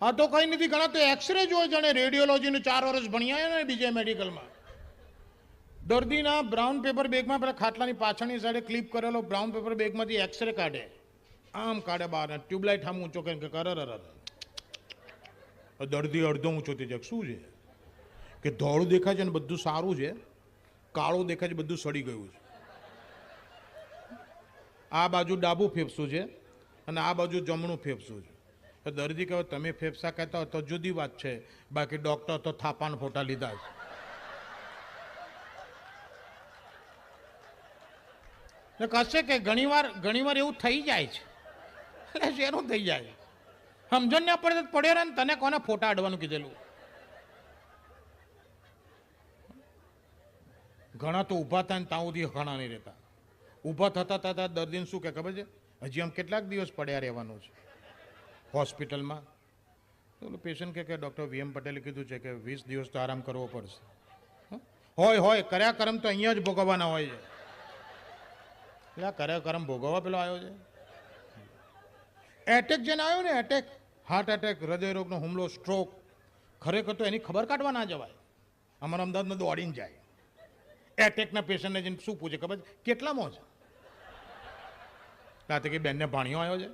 આ તો કંઈ નથી, ઘણા તો એક્સરે જોવે. જાણે રેડિયોલોજીનું 4 વર્ષ ભણ્યા ને બીજે મેડિકલમાં. દર્દીના બ્રાઉન પેપર બેગમાં પેલા ખાટલાની પાછળની સાઈડે ક્લિપ કરેલો બ્રાઉન પેપર બેગમાંથી એક્સરે કાઢે, આમ કાઢે બહાર, ટ્યુબલાઇટ આમ ઊંચો કરીને કે કર. દર્દી અડધો ઊંચો થઈ જાય. શું છે કે ધોળું દેખાય છે ને બધું સારું છે, કાળું દેખાય છે બધું સડી ગયું છે. આ બાજુ ડાબું ફેફસું છે અને આ બાજુ જમણું ફેફસું છે. તો દર્દી કહે તમે ફેફસા કહેતા હોય તો જુદી વાત છે, બાકી ડૉક્ટર તો થાપાન ફોટા લીધા છે. કશે કે ઘણીવાર એવું થઈ જાય છે. એટલે શેનું થઈ જાય સમજણ ના પડે તો પડ્યો રહે ને. તને કોને ફોટા અડવાનું કીધેલું? ઘણા તો ઊભા થાય ને ત્યાં સુધી ઘણા નહીં રહેતા. ઊભા થતા થતા દર્દીને શું કે ખબર છે, હજી આમ કેટલાક દિવસ પડ્યા રહેવાનું છે હોસ્પિટલમાં. તો પેશન્ટ કે ડૉક્ટર વીએમ પટેલે કીધું છે કે 20 દિવસ તો આરામ કરવો પડશે. હોય કર્યા કર્મ તો અહીંયા જ ભોગવવાના હોય છે. એટલે કર્યા કર્મ ભોગવવા પેલો આવ્યો છે. એટેક જેને આવ્યો ને, એટેક, હાર્ટ એટેક, હૃદયરોગનો હુમલો, સ્ટ્રોક, ખરેખર તો એની ખબર કાઢવા ના જવાય. અમારા અમદાવાદમાં દોડીને જાય. એટેકના પેશન્ટને જઈને શું પૂછે ખબર છે, કેટલામાં છે? રાતે કે બેનને ભાણિયો આવ્યો છે.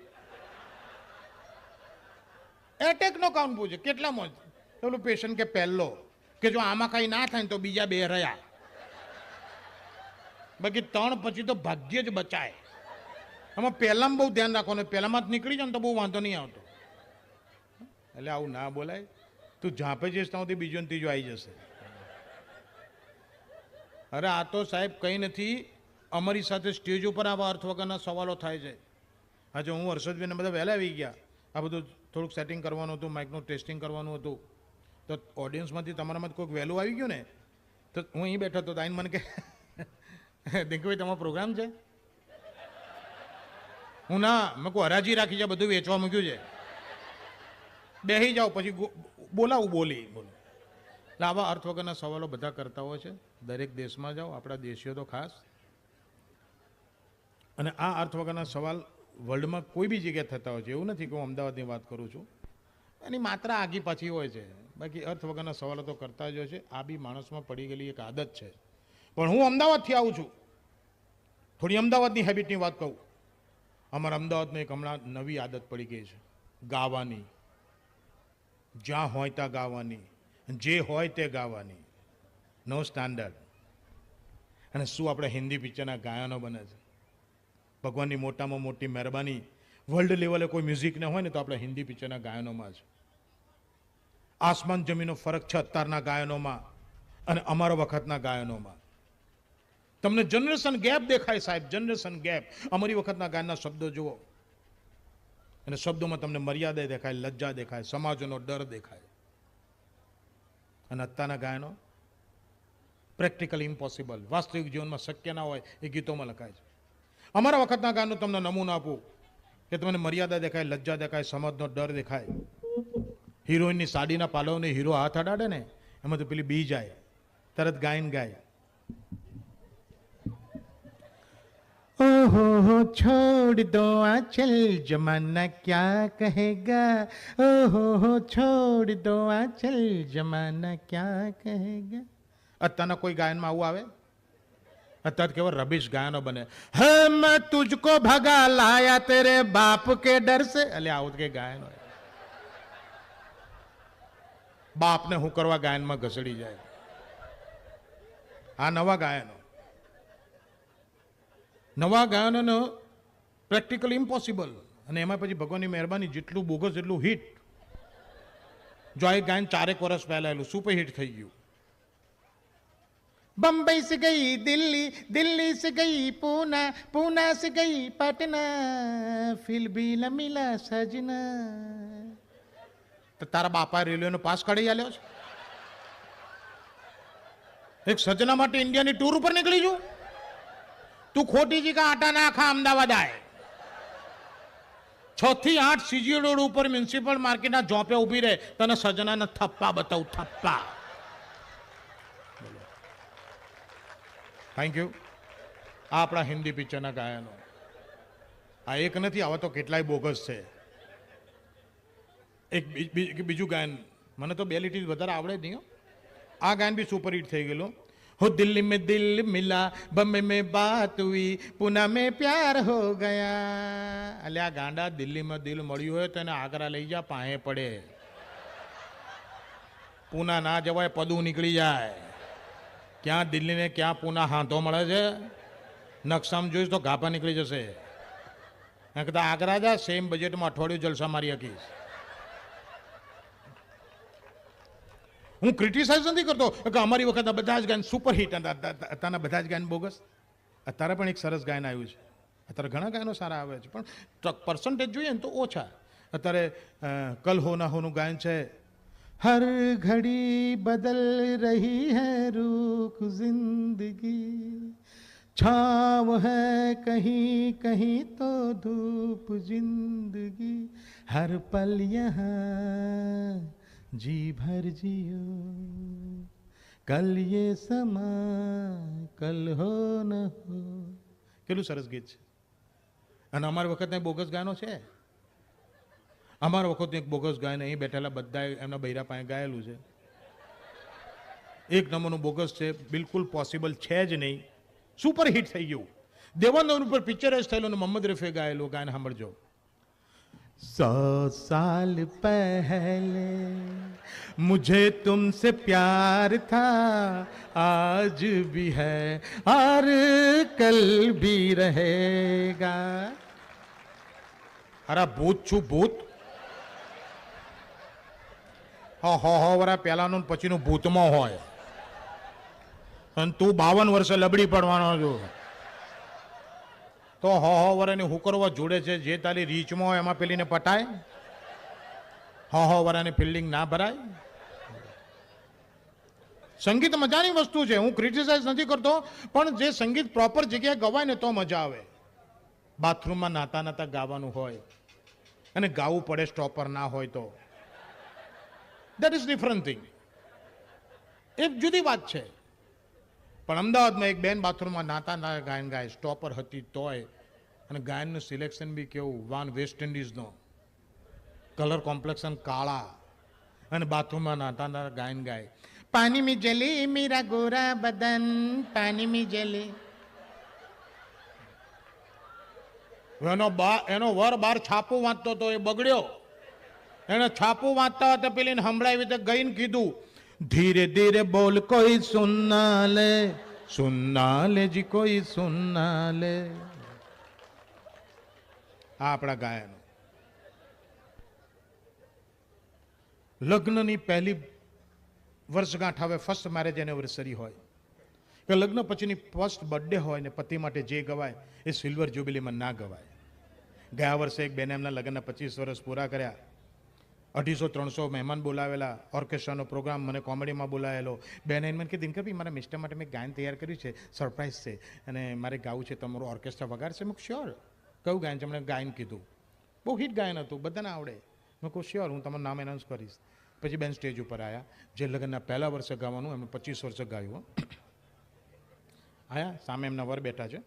એટેકનો કાઉન્ટ પૂછે કેટલામાં છે? તો પેલું પેશન્ટ કે પહેલો, કે જો આમાં કંઈ ના થાય તો બીજા 2 રહ્યા, બાકી 3 પછી તો ભાગ્ય જ બચાય. આમાં પહેલામાં બહુ ધ્યાન રાખવાનું, પહેલામાં જ નીકળી જાય ને તો બહુ વાંધો નહીં આવતો. એટલે આવું ના બોલાય. તું ઝાંપે જઈશ ત્યાંથી બીજો ને ત્રીજો આવી જશે. અરે આ તો સાહેબ કંઈ નથી, અમારી સાથે સ્ટેજ ઉપર આવા અર્થ વગરના સવાલો થાય છે. આજે હું હર્ષદભાઈને બધા વહેલા આવી ગયા. આ બધું થોડુંક સેટિંગ કરવાનું હતું, માઇકનું ટેસ્ટિંગ કરવાનું હતું. તો ઓડિયન્સમાંથી તમારામાંથી કોઈક વહેલું આવી ગયું ને, તો હું અહીં બેઠો હતો. આઈને મને કે દેખભાઈ તમારો પ્રોગ્રામ છે? હું ના, મેં કોઈ હરાજી રાખી છે, બધું વેચવા મૂક્યું છે, બેસી જાઓ પછી બોલાવું બોલો. એટલે આવા અર્થ વગરના સવાલો બધા કરતા હોય છે. દરેક દેશમાં જાઓ, આપણા દેશીઓ તો ખાસ. અને આ અર્થ વગરના સવાલ વર્લ્ડમાં કોઈ બી જગ્યાએ થતા હોય છે. એવું નથી કે હું અમદાવાદની વાત કરું છું, એની માત્રા આગી પાછી હોય છે. બાકી અર્થ વગરના સવાલો તો કરતા જ હોય છે. આ બી માણસમાં પડી ગયેલી એક આદત છે. પણ હું અમદાવાદથી આવું છું, થોડી અમદાવાદની હેબિટની વાત કહું. અમારા અમદાવાદમાં એક હમણાં નવી આદત પડી ગઈ છે, ગાવાની. જ્યાં હોય ત્યાં ગાવાની, જે હોય તે ગાવાની, નો સ્ટાન્ડર્ડ. અને શું આપણે હિન્દી પિક્ચરના ગાયનો બને છે. ભગવાનની મોટામાં મોટી મહેરબાની, વર્લ્ડ લેવલે કોઈ મ્યુઝિક ન હોય ને તો આપણે હિન્દી પિક્ચરના ગાયનોમાં છે. આસમાન જમીનનો ફરક છે અત્યારના ગાયનોમાં અને અમારા વખતના ગાયનોમાં. તમને જનરેશન ગેપ દેખાય સાહેબ, જનરેશન ગેપ. અમારી વખતના ગાયનના શબ્દો જુઓ, અને શબ્દોમાં તમને મર્યાદા દેખાય, લજ્જા દેખાય, સમાજનો ડર દેખાય. અને અત્યારના ગાયનો પ્રેક્ટિકલી ઇમ્પોસિબલ, વાસ્તવિક જીવનમાં શક્ય ના હોય એ ગીતોમાં લખાય છે. અમારા વખતના ગાયનો તમને નમૂનો આપું કે તમને મર્યાદા દેખાય, લજ્જા દેખાય, સમાજનો ડર દેખાય. હિરોઈનની સાડીના પાલવને હીરો હાથ અડાડે ને, એમાં તો પેલી બી જાય, તરત ગાયન ગાય. ઓહો છોડ દો આંચલ, જમાના ક્યા કહેગા. ઓહો છોડ દો આંચલ, જમાના ક્યા કહેગા. અત્યારના કોઈ ગાયનમાં આવું આવે? અત્યારે કેવા રબીશ ગાયનો બને. હે મેં તુજકો ભગા લાયા તેરે બાપ કે ડર સે. એટલે આવું કે ગાયનો બાપને હું કરવા ગાયનમાં ઘસડી જાય. આ નવા ગાયનો, નવા ગાયનો પ્રેક્ટિકલ ઇમ્પોસિબલ. અને એમાં પછી ભગવાનની મહેરબાની, જેટલું બોગસ એટલું હિટ. જો આ ગાયન 4 વર્ષ પહેલા એલું સુપર હિટ થઈ ગયું. बम्बई से गई दिल्ली, दिल्ली से गई पूना, पूना से गई पटना, फिर भी न मिला सजना. તો તારા બાપા રેલવેનો પાસ કાઢી આલ્યો છે? એક સજના માટે ઇન્ડિયાની ટૂર ઉપર નીકળી છું. તું ખોટી જગ્યા આટા નાખા અમદાવાદ આય. 6 થી 8 સીજી રોડ ઉપર મ્યુનિસિપલ માર્કેટના જોપે ઊભી રહે, તને સજનાના થપ્પા બતાવું, થપ્પા. Thank you. આ આપણા હિન્દી પિક્ચરના ગાયનો. આ એક નથી, આવા તો કેટલાય બોગસ છે. એક બીજું ગાયન મને તો 2 લીટી વધારે આવડે જ નહીં હો. આ ગાયન બી સુપરહિટ થઈ ગયેલું. हो दिल्ली में दिल मिला, बम्बे में बात हुई, पुणे में प्यार हो गया. એટલે આ ગાંડા દિલ્હીમાં દિલ મળ્યું હોય તો એને આગ્રા લઈ જા, પાહે પડે. પૂના ના જવાય, પદું નીકળી જાય. ક્યાં દિલ્હી ને ક્યાં પૂના હાથો મળે છે, નકશામાં જોઈશ તો ગાભા નીકળી જશે. કદાચ આગ્રા જા, સેમ બજેટમાં અઠવાડિયું જલસા મારી શકીશ. હું ક્રિટિસાઇઝ નથી કરતો કે અમારી વખત બધા જ ગાયન સુપરહિટ હતા, અત્યારના બધા જ ગાયન બોગસ. અત્યારે પણ એક સરસ ગાયન આવ્યું છે, અત્યારે ઘણા ગાયનો સારા આવે છે, પણ પર્સન્ટેજ જોઈએ ને તો ઓછા. અત્યારે કલ હો ના હોનું ગાયન છે. હર ઘડી બદલ રહી હૈ રૂખ જિંદગી, છાવ હૈ કહી કહી તો ધૂપ જિંદગી, હર પલ યહાં जी भर जियो, कल ये समा कल हो न हो. કેટલું સરસ ગીત છે. અને અમારા વખતે બોગસ ગાયનો છે. અમારા વખતે એક બોગસ ગાયન અહીં બેઠેલા બધા એમના બૈરા પાસે ગાયેલું છે. એક નંબરનું બોગસ છે, બિલકુલ પોસિબલ છે જ નહીં. સુપર હિટ થઈ ગયું. દેવાનંદ ઉપર પિક્ચરાઇઝ થયેલું અને મોહમ્મદ રફીએ ગાયેલું ગાયન સાંભળજો. 100 साल पहले मुझे तुमसे प्यार था, आज भी है और कल भी रहेगा. અરે ભૂત છું ભૂત. હો વરા પહેલાનું પછીનું ભૂતમાં હોય અને તું 52 વર્ષે લબડી પડવાનો છું તો હો વરાની હુકરવા જોડે છે. જે તારી રીચમાં હોય એમાં પેલીને પટાય. હો વરાની ફિલ્ડિંગ ના ભરાય. સંગીત મજાની વસ્તુ છે, હું ક્રિટિસાઇઝ નથી કરતો, પણ જે સંગીત પ્રોપર જગ્યાએ ગવાય ને તો મજા આવે. બાથરૂમમાં નાતા નાતા ગાવાનું હોય અને ગાવું પડે સ્ટોપર ના હોય તો દેટ ઇઝ ડિફરન્ટ થિંગ. એક જુદી વાત છે. પણ અમદાવાદમાં એક બેન બાથરૂમમાં નાતા ના ગાયન ગાય, સ્ટોપર હતી તોય, અને ગાયનનું સિલેક્શન બી કેવું, વાન વેસ્ટ ઇન્ડિઝનો, કલર કોમ્પ્લેક્શન કાળા, અને બાથરૂમમાં નાતા ના ગાયન ગાય. પાણી મી જલી મીરા ગોરા બદન, પાણી મી જલી. એનો વર બાર છાપું વાંચતો હતો, એ બગડ્યો. એને છાપું વાંચતા હતા, પેલીને સંભળાવી તો ગઈને કીધું, ધીરે ધીરે બોલ કોઈ સુનના લે જી કોઈ સુનના લે. આ આપણા ગાયનો. લગ્નની પહેલી વર્ષગાંઠ આવે, ફર્સ્ટ મેરેજ એનિવર્સરી હોય કે લગ્ન પછીની ફર્સ્ટ બર્થડે હોય ને પતિ માટે જે ગવાય એ સિલ્વર જ્યુબિલીમાં ના ગવાય. ગયા વર્ષે એક બેને એમના લગ્નના 25 વર્ષ પૂરા કર્યા. 250-300 મહેમાન બોલાવેલા, ઓર્કેસ્ટ્રાનો પ્રોગ્રામ, મને કોમેડીમાં બોલાવેલો. બેને મને કે દિનકરભાઈ, મારા મિસ્ટર માટે મેં ગાયન તૈયાર કર્યું છે, સરપ્રાઈઝ છે, અને મારે ગાવું છે, તમારું ઓર્કેસ્ટ્રા વગાડશે? મેં શ્યોર. કયું ગાયન છે? મને ગાયન કીધું. બહુ હિટ ગાયન હતું, બધાને આવડે. મેં કહું શ્યોર, હું તમારું નામ એનાઉન્સ કરીશ. પછી બેન સ્ટેજ ઉપર આવ્યા. જે લગ્નના પહેલા વર્ષે ગાવાનું એમને 25 વર્ષે ગાયું. આયા સામે એમના વર બેઠા છે.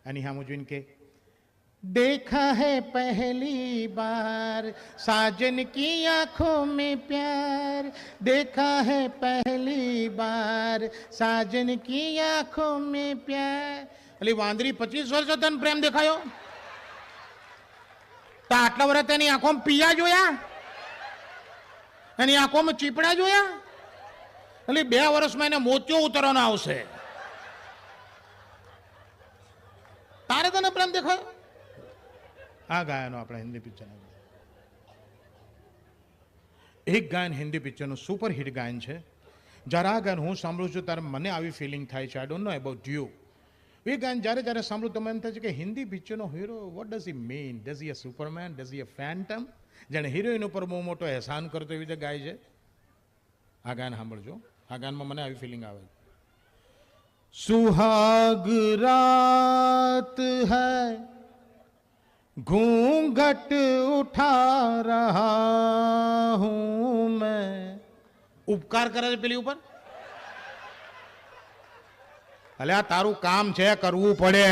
એની સામે જોઈને કે, देखा है पहली बार साजन की आंखों में प्यार, देखा है पहली बार साजन की आंखों में प्यार. એટલે વાંદરી 25 વર્ષ તને પ્રેમ દેખાયો તો આટલા વર્ષ તેની આંખોમાં પિયા જોયા, એની આંખોમાં ચીપડા જોયા? એટલે 2 વર્ષમાં એને મોતિયો ઉતરવાનો આવશે. તારે તને પ્રેમ દેખાયો? આ ગાયનો આપણે હિન્દી પિક્ચર. એક ગાયન હિન્દી પિક્ચરનું સુપર હિટ ગાયન છે. જ્યારે આ ગાયન હું સાંભળું છું ત્યારે મને આવી ફિલિંગ થાય છે. I don't know about you. એ ગાયન જ્યારે સાંભળું તો મને થાય છે કે હિન્દી પિક્ચરનો hero, what does he mean? Does he a Superman? Does he a phantom? જેને હિરોઈન ઉપર બહુ મોટો એહસાન કરતો એવી રીતે ગાય છે. આ ગાયન સાંભળજો. આ ગાયનમાં મને આવી ફિલિંગ આવે. સુહાગ રાત હૈ, घूंघट उठा रहा हूं मैं. ઉપકાર કરે છે પેલી ઉપર. અલે આ તારું કામ છે, કરવું પડે.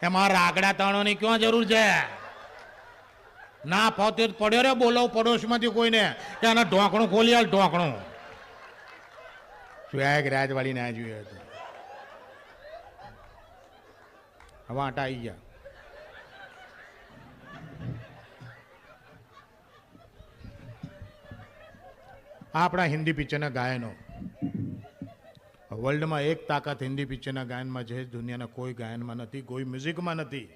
એમાં રાગડા તાણોની ક્યાં જરૂર છે? ના પોતે પડ્યો રે બોલો પડોશમાંથી કોઈને કે આના ઢોકણું ખોલી આલ ઢોકણું શું એક રાજવાળી ના જોઈએ હતું હવે આટા આવી ગયા આપણા હિન્દી પિક્ચરના ગાયનો વર્લ્ડમાં એક તાકાત હિન્દી પિક્ચરના ગાયનમાં છે દુનિયાના કોઈ ગાયનમાં નથી કોઈ મ્યુઝિકમાં નથી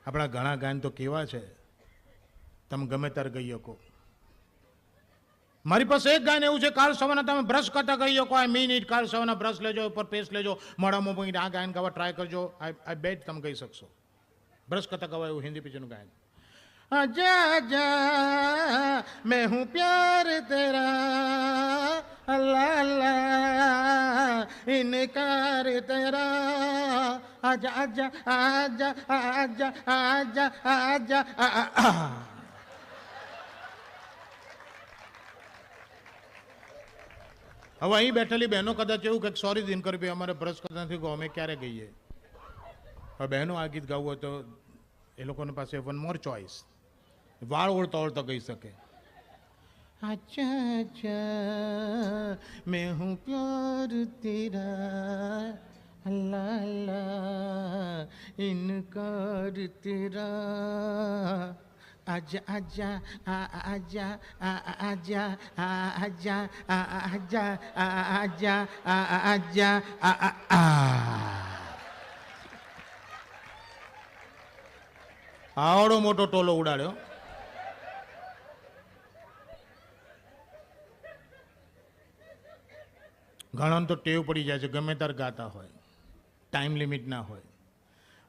આપણા ઘણા ગાયન તો કેવા છે તમે ગમે ત્યારે ગઈ શકો મારી પાસે એક ગાયન એવું છે કાલ સવારના તમે બ્રશ કરતા ગઈ શકો આઈ મીન ઇટ કાલ સવારના બ્રશ લેજો ઉપર પેસ્ટ લેજો મોઢામાં મૂકીને આ ગાયન ગાવા ટ્રાય કરજો આઈ બેટ તમે કહી શકશો બ્રશ કરતા ગવાય એવું હિન્દી પિક્ચરનું ગાયન आजा आजा मैं हूँ प्यार तेरा अल्लाह अल्लाह इनकार तेरा आजा आजा आजा आजा आजा आजा હવે અહીં બેઠેલી બહેનો કદાચ એવું કે સોરી દિનકર ભાઈ અમારે બ્રશ કરતા નથી ગો અમે ક્યારે ગઈએ હવે બહેનો આ ગીત ગાવું હોય તો એ લોકોની પાસે વન મોર ચોઇસ વાળ ઓળતા ઓળતા ગઈ શકે अच्छा अच्छा मैं हूँ प्यार तेरा अल्लाह अल्लाह इनकार तेरा आजा आजा आजा आजा आजा आजा आजा आजा આવડો મોટો ટોલો ઉડાડ્યો ઘણા તો ટેવ પડી જાય છે ગમે ત્યારે ગાતા હોય ટાઈમ લિમિટ ના હોય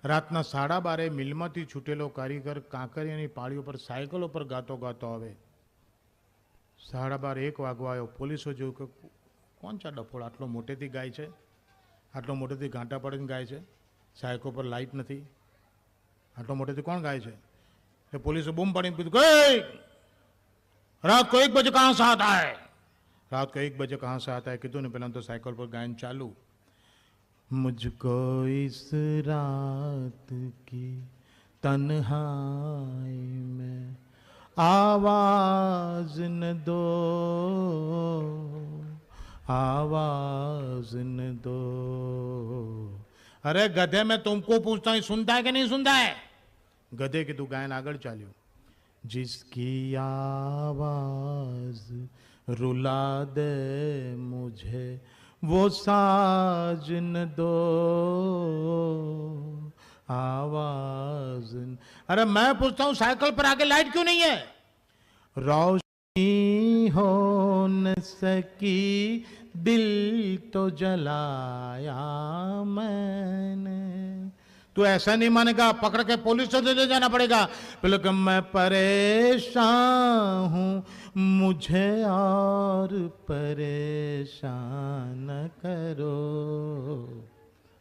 રાતના 12:30 મિલમાંથી છૂટેલો કારીગર કાંકરિયાની પાળીઓ પર સાયકલ ઉપર ગાતો ગાતો આવે 12:30 1 વાગવા આવ્યો પોલીસો જોયું કે કોણ છે ડફોળ આટલો મોટેથી ગાય છે આટલો મોટેથી ઘાંટા પાડીને ગાય છે સાયકલ પર લાઇટ નથી આટલો મોટેથી કોણ ગાય છે એટલે પોલીસે બૂમ પાડીને કીધું કે રાત को 1 बजे कहाँ से आता है रात को 1 बजे कहाँ से आता है कितु ने पहला तो साइकिल पर गायन चालू मुझको इस रात की तन्हाई में आवाज न दो आवाज न दो अरे गधे मैं तुमको पूछता हूँ सुनता है कि नहीं सुनता है गधे की तू गायन आगળ ચાલ્યું जिसकी आवाज रुला दे मुझे वो साज न दो आवाज अरे मैं पूछता हूँ साइकिल पर आगे लाइट क्यों नहीं है रोशनी हो न सकी दिल तो जलाया मैंने तू ऐसा नहीं मानेगा पकड़ के पुलिस से ले जाना पड़ेगा बोले कि मैं परेशान हूँ मुझे और परेशान करो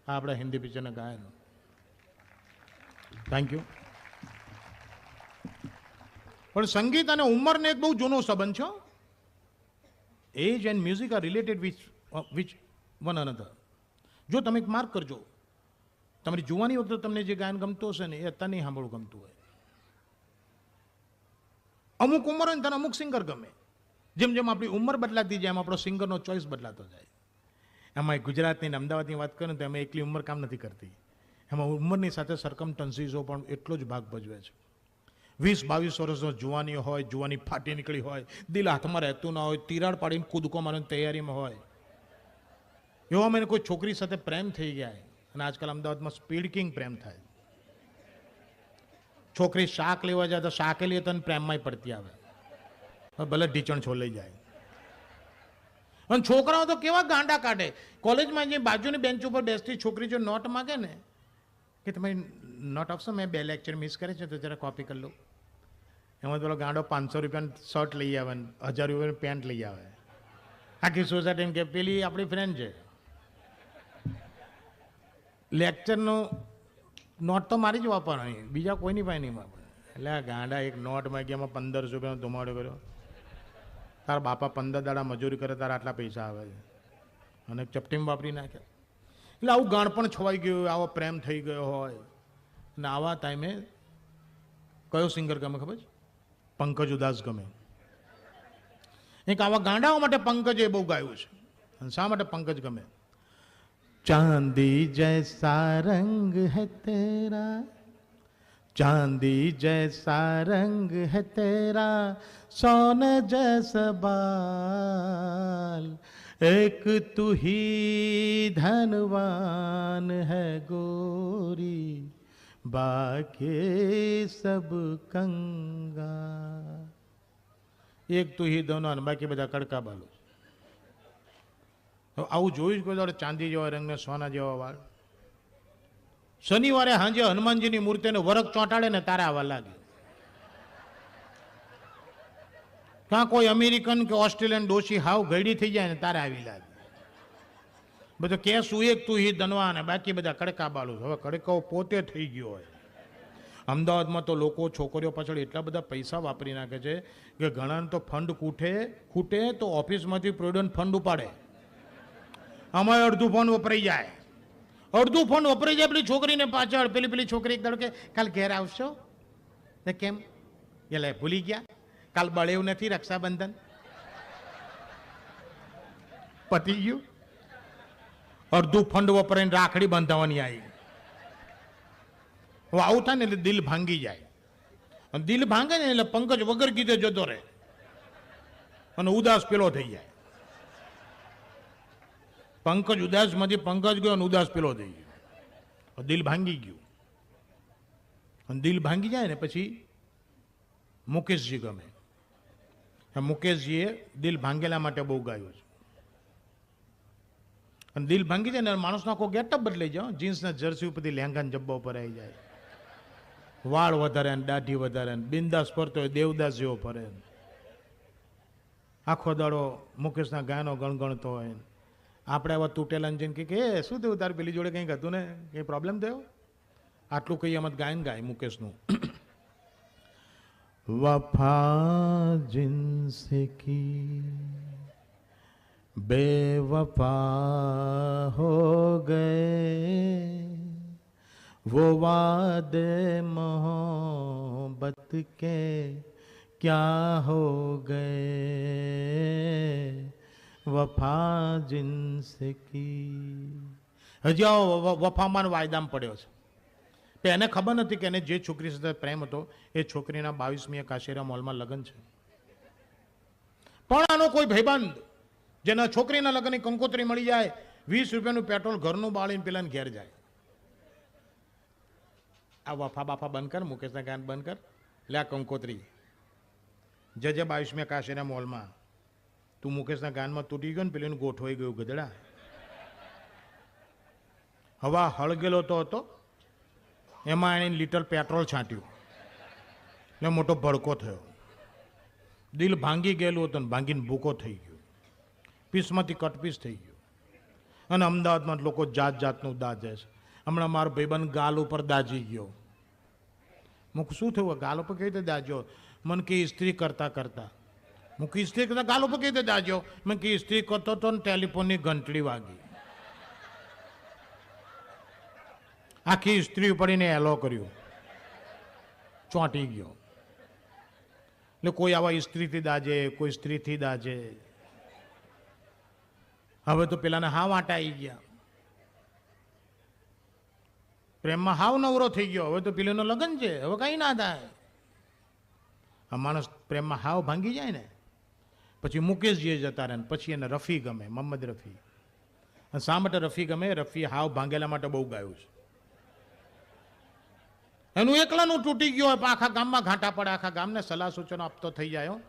આપણા હિન્દી પિક્ચરના ગાયન થેન્ક યુ પણ સંગીત અને ઉંમરને એક બહુ જૂનો સંબંધ છે એજ and music are related which one another જો તમે એક માર્ક કરજો તમારી જુવાની વખતે તમને જે ગાયન ગમતું હશે ને એ અત્યારે નહીં સાંભળવું ગમતું હોય અમુક ઉંમર હોય ને તને અમુક સિંગર ગમે જેમ જેમ આપણી ઉંમર બદલાતી જાય એમ આપણો સિંગરનો ચોઈસ બદલાતો જાય એમાં ગુજરાતની અમદાવાદની વાત કરું તો એમાં એકલી ઉંમર કામ નથી કરતી એમાં ઉંમરની સાથે સરકમસ્ટન્સીસો પણ એટલો જ ભાગ ભજવે છે 20-22 વર્ષનો જુવાની હોય જુવાની ફાટી નીકળી હોય દિલ હાથમાં રહેતું ના હોય તિરાડ પાડીને કૂદકો મારવાની તૈયારીમાં હોય એવા મને કોઈ છોકરી સાથે પ્રેમ થઈ ગયા અને આજકાલ અમદાવાદમાં સ્પીડ કિંગ પ્રેમ થાય છોકરી શાક લેવા જાય તો શાકે લે તો પ્રેમમાં પડતી આવે ભલે ઢીચણ છોલાઈ જાય અને છોકરાઓ તો કેવા ગાંડા કાઢે કોલેજમાં જે બાજુની બેન્ચ ઉપર બેસતી છોકરી જો નોટ માગે ને કે તમે નોટ આપશો મેં 2 લેક્ચર મિસ કરે છે તો જરા કોપી કરી લો એમાં પેલો ગાંડો 500 રૂપિયાનું શર્ટ લઈ આવે ને 1000 રૂપિયાનું પેન્ટ લઈ આવે આખી સોસાયટી કે પેલી આપણી ફ્રેન્ડ છે લેક્ચરનું નોટ તો મારી જ વાપરવાની બીજા કોઈની પાસે નહીં વાપરે એટલે આ ગાંડા એક નોટ માંગી એમાં 1500 રૂપિયાનો ધુમાડો કર્યો તારા બાપા 15 દાડા મજૂરી કરે તારા આટલા પૈસા આવે છે અને ચપટીમાં વાપરી નાખ્યા એટલે આવું ગાણ પણ છવાઈ ગયું આવો પ્રેમ થઈ ગયો હોય અને આવા ટાઈમે કયો સિંગર ગમે ખબર છે પંકજ ઉદાસ ગમે. એક આવા ગાંડાઓ માટે પંકજ એ બહુ ગાયું છે. અને શા માટે પંકજ ગમે? ચાંદી જૈસા રંગ હૈ તેરા, ચાંદી જૈસા રંગ હૈ તેરા, સોને જૈસા બાલ, એક તું ही धनवान है गोरी, बाकी सब कंगाल. એક તું ही ધનવાન, બાકી બધા કડકા બાલો. આવું જોયું જ કોઈ દાડે? ચાંદી જેવા રંગને સોના જેવા વાળ. શનિવારે સાંજે હનુમાનજીની મૂર્તિને વરખ ચોંટાડે ને તારે આવવા લાગે. ક્યાં કોઈ અમેરિકન કે ઓસ્ટ્રેલિયન ડોશી હાવ ગયડી થઈ જાય ને તારે આવી લાગે. બધો કેસું એક તું હી ધનવાન, બાકી બધા કડકા બાલું. હવે કડકાઓ પોતે થઈ ગયો હોય. અમદાવાદમાં તો લોકો છોકરીઓ પાછળ એટલા બધા પૈસા વાપરી નાખે છે કે ઘણાને તો ફંડ ખૂટે તો ઓફિસમાંથી પ્રોવિડન્ટ ફંડ ઉપાડે. અમારે અડધું ફંડ વપરાઈ જાય. અડધું ફંડ વપરાઈ જાય પેલી છોકરીને પાછળ. પેલી છોકરી એક દાડો કે કાલ ઘેર આવશો? કેમ? એટલે ભૂલી ગયા, કાલ બળેવું નથી રક્ષાબંધન. પતી ગયું. અડધું ફંડ વપરાઈને રાખડી બાંધવાની આવી. હવે આવું થાય ને એટલે દિલ ભાંગી જાય. અને દિલ ભાંગે ને એટલે પંકજ વગર કીધે જતો રહે અને ઉદાસ પેલો થઈ જાય. પંકજ ઉદાસ માંથી પંકજ ગયો અને ઉદાસ પેલો થઈ ગયો. દિલ ભાંગી ગયું. અને દિલ ભાંગી જાય ને પછી મુકેશજી ગમે. મુકેશજીએ દિલ ભાંગેલા માટે બહુ ગાયું છે. અને દિલ ભાંગી જાય ને માણસનો આખો ગેટઅપ બદલાઈ જાય. જીન્સના જર્સી ઉપરથી લેંઘાના જબ્બા ઉપર આવી જાય. વાળ વધારે ને દાઢી વધારે ને બિંદાસ ફરતો હોય, દેવદાસ જેવો ફરે. આખો દાડો મુકેશના ગાયનો ગણગણતો હોય. આપણે આવા તૂટેલા જઈને કે શું થયું તારે પેલી જોડે કંઈક હતું ને, કંઈ પ્રોબ્લેમ થયો? આટલું કઈ એમ ગાયન ગાય મુકેશનું. વફા જિનસે કી बेवफा हो गए, वो वादे मोहब्बत के क्या हो गए, વફા જિનસે કી. હજી આવો વફામાન વાયદામાં પડ્યો છે. પણ એને ખબર નથી કે એને જે છોકરી સાથે પ્રેમ હતો એ છોકરીના 22મી કાશીરામ મોલમાં લગ્ન છે. પણ આનો કોઈ ભાઈબંધ જેના છોકરીના લગ્નની કંકોત્રી મળી જાય, 20 રૂપિયાનું પેટ્રોલ ઘરનું બાળીને પેલાને ઘેર જાય. આ વફા બાફા બંધ કર, મુકેશના ગાન બંધ કર. લે આ કંકોત્રી જે 22મી કાશીરામ મોલમાં તું મુકેશના ગાનમાં તૂટી ગયો ને પેલીનું ગોઠવાઈ ગયું ગધડા. હવા હળગેલો તો હતો, એમાં એને લીટર પેટ્રોલ છાંટ્યું એટલે મોટો ભડકો થયો. દિલ ભાંગી ગયેલું હતું ને ભાંગીને ભૂકો થઈ ગયો. પીસમાંથી કટપીસ થઈ ગયો. અને અમદાવાદમાં લોકો જાત જાતનું દાજે છે. હમણાં મારો ભાઈબંધ ગાલ ઉપર દાજી ગયો. મુક શું થયું? ગાલ ઉપર કેવી રીતે દાજ્યો? મને કે ઇસ્ત્રી કરતા કરતા. મૂકી ઇસ્ત્રી કરતા ગાલ ઉપર કેવી રીતે દાજ્યો? મેં કે ઇસ્ત્રી કરતો તો ને ટેલિફોનની ઘંટડી વાગી. આખી ઇસ્ત્રી પડીને એલો કર્યું, ચોંટી ગયો. એટલે કોઈ આવા ઇસ્ત્રીથી દાજે, કોઈ સ્ત્રીથી દાજે. હવે તો પેલાને હાવ આટા આવી ગયા. પ્રેમમાં હાવ નવરો થઈ ગયો. હવે તો પેલીનો લગ્ન છે, હવે કઈ ના થાય. આ માણસ પ્રેમમાં હાવ ભાંગી જાય ને પછી મુકેશજી જતા રહે. પછી એને રફી ગમે, મોહમ્મદ રફી. અને શા માટે રફી ગમે? રફી હાવ ભાંગેલા માટે બહુ ગાયું છે. એનું એકલાનું તૂટી ગયો હોય પણ આખા ગામમાં ઘાંટા પડે, આખા ગામને સલાહ સૂચનો આપતો થઈ જાય.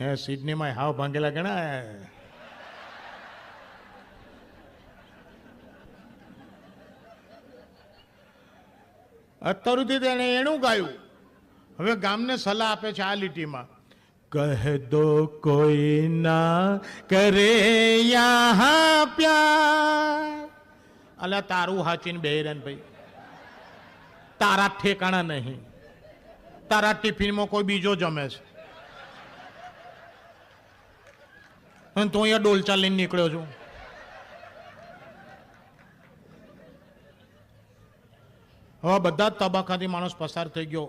હે સિડનીમાં હાવ ભાંગેલા ઘણા. અત્યારથી તેને એનું ગાયું. હવે ગામને સલાહ આપે છે આ લીટીમાં, કહ દો કોઈ ના કરે યહાં પ્યાર. અલા તારું હાચીને બેહીરેન ભાઈ, તારા ઠેકાણા નહીં, તારા ટિફિનમાં કોઈ બીજો જમે છે અને તું અહીંયા ડોલચા લઈને નીકળ્યો છું. હવે બધા જ તબક્કાથી માણસ પસાર થઈ ગયો.